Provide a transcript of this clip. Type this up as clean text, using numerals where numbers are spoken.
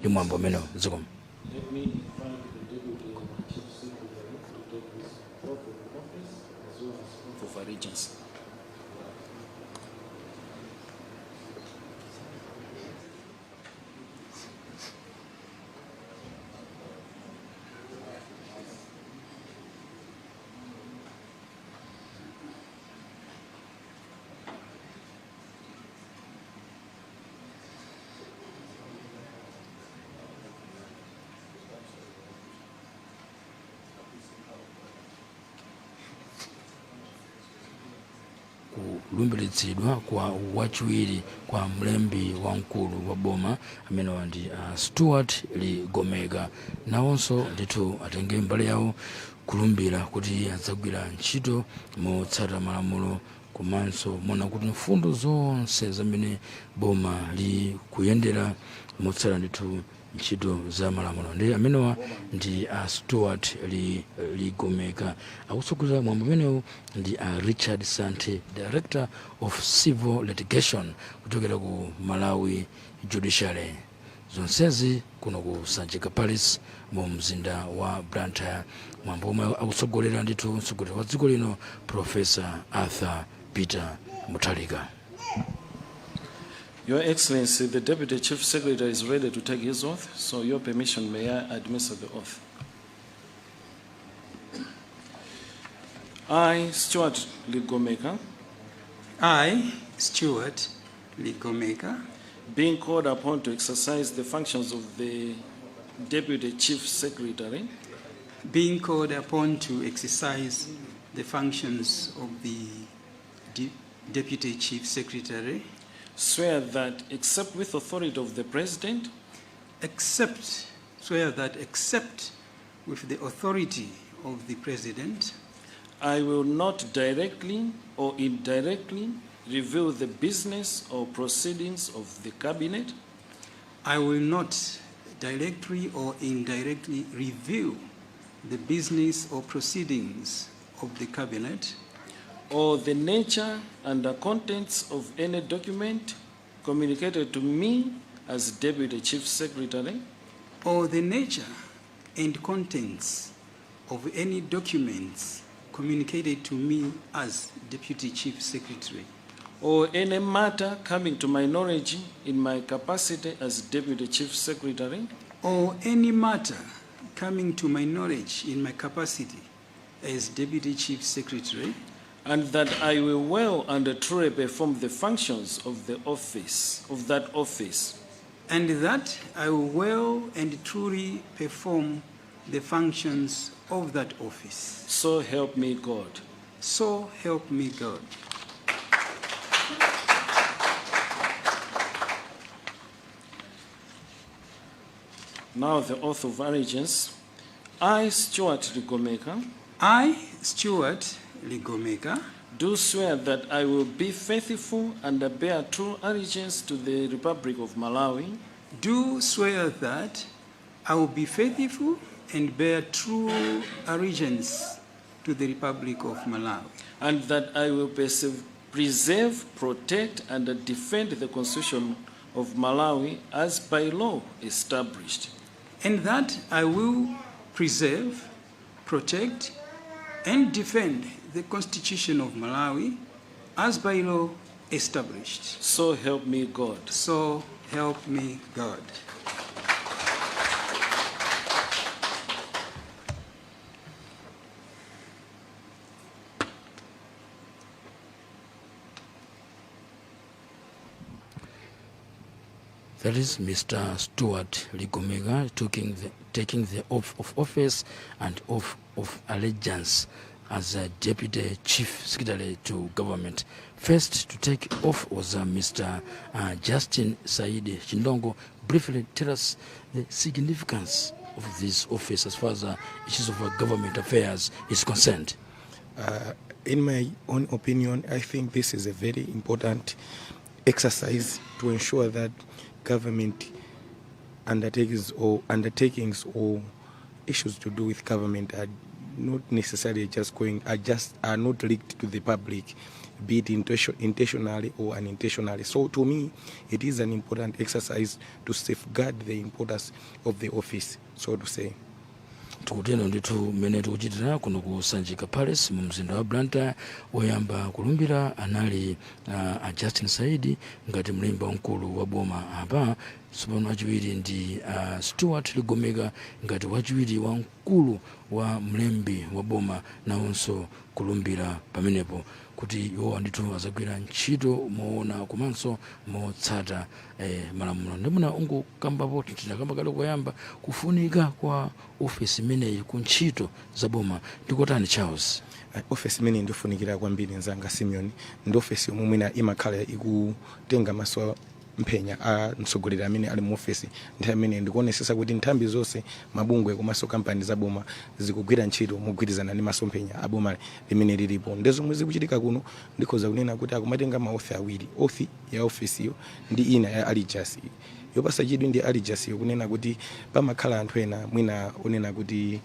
limwambo meno zikomo. Let me invite the Deputy Chief Secretary to take his oath of office as well as oath of allegiance. Kulumbiritsidwa kwa wachiwiri kwa mlembi wamkulu wa boma amene ndi Stuart Ligomeka nawonso ndithu atenge mbali yawo kulumbira kuti adzagwira ntchito motsata malamulo komanso mona kuti mfundo zonse zamene boma likuyendera motsata ndithu ntchito za malamulo. Ndi amenewa ndi Stuart Ligomeka. Akutsogolera mwambo umenewu ndi Richard Sante, Director of Civil Litigation kuchokera ku Malawi Judiciary. Zonsezi kuno ku Sanjika Palace mu mzinda wa Blantyre. Mwambo omwe akutsogolera ndithu mtsogoleri wa dziko lino Professor Arthur Peter Mutharika. Your Excellency, the Deputy Chief Secretary is ready to take his oath, so your permission, may I administer the oath. I, Stuart Ligomeka. I, Stuart Ligomeka. Being called upon to exercise the functions of the Deputy Chief Secretary. Being called upon to exercise the functions of the Deputy Chief Secretary. Swear that, except with authority of the President. Swear that, except with the authority of the President. I will not directly or indirectly reveal the business or proceedings of the Cabinet. I will not directly or indirectly reveal the business or proceedings of the Cabinet. Or the nature and the contents of any document communicated to me as Deputy Chief Secretary. Or the nature and contents of any documents communicated to me as Deputy Chief Secretary. Or any matter coming to my knowledge in my capacity as Deputy Chief Secretary. Or any matter coming to my knowledge in my capacity as Deputy Chief Secretary. And that I will well and truly perform the functions of the office, of that office. And that I will well and truly perform the functions of that office. So help me God. So help me God. Now the oath of allegiance. I, Stuart Ligomeka. I, Stuart Ligomeka, do swear that I will be faithful and bear true allegiance to the Republic of Malawi. Do swear that I will be faithful and bear true allegiance to the Republic of Malawi. And that I will preserve, protect, and defend the Constitution of Malawi as by law established. And that I will preserve, protect, and defend the Constitution of Malawi as by law established. So help me God. So help me God. That is Mr. Stuart Ligomeka taking the oath of office and oath of allegiance as a Deputy Chief Secretary to Government. First to take off was Mr. Justin Said Chindongo. Briefly tell us the significance of this office as far as issues of government affairs is concerned. In my own opinion, I think this is a very important exercise to ensure that government undertakings or issues to do with government are not necessarily just going, are not leaked to the public, be it intentionally or unintentionally. So to me, it is an important exercise to safeguard the importance of the office, so to say. Tukuteno nditu mmene tikuchitira kuno ku Sanjika Palace mu mzinda wa Blantyre. Woyamba kulumbira anali a Justin Saidi ngati mlembi wamkulu wa boma apa. Tsopano wachiwiri ndi Stuart Ligomeka ngati wachiwiri wamkulu wa mlembi wa boma, nawonso kulumbira pamenepo kuti iwo ndithu azagwira ntchito moona komanso motsata malamulo. Ndimuna ungokambapo tinakamba kale koyamba kufunika kwa ofisi imeneyi ku ntchito za boma ndikotani Charles? Office imene ndifunikira kwambiri nzanga Simeon, ndi office yomwe mwina imakhala ikutenga maso mphenya a mtsogoleri amene ali mu office nthawi imene ndikuonesesa kuti nthambi zonse mabungwe komanso kampani za boma zikugwira ntchito mogwirizana ndi masomphenya a boma limene lilipo. Ndezomwe zikuchitika kuno ndikhoza kunena kuti akumatenga maofi awiri, ofi ya office yo ndi ina ya allegiance. Yopasa chidwi ndi allegiance yo kunena kuti pamakhala anthu ena mwina onena kuti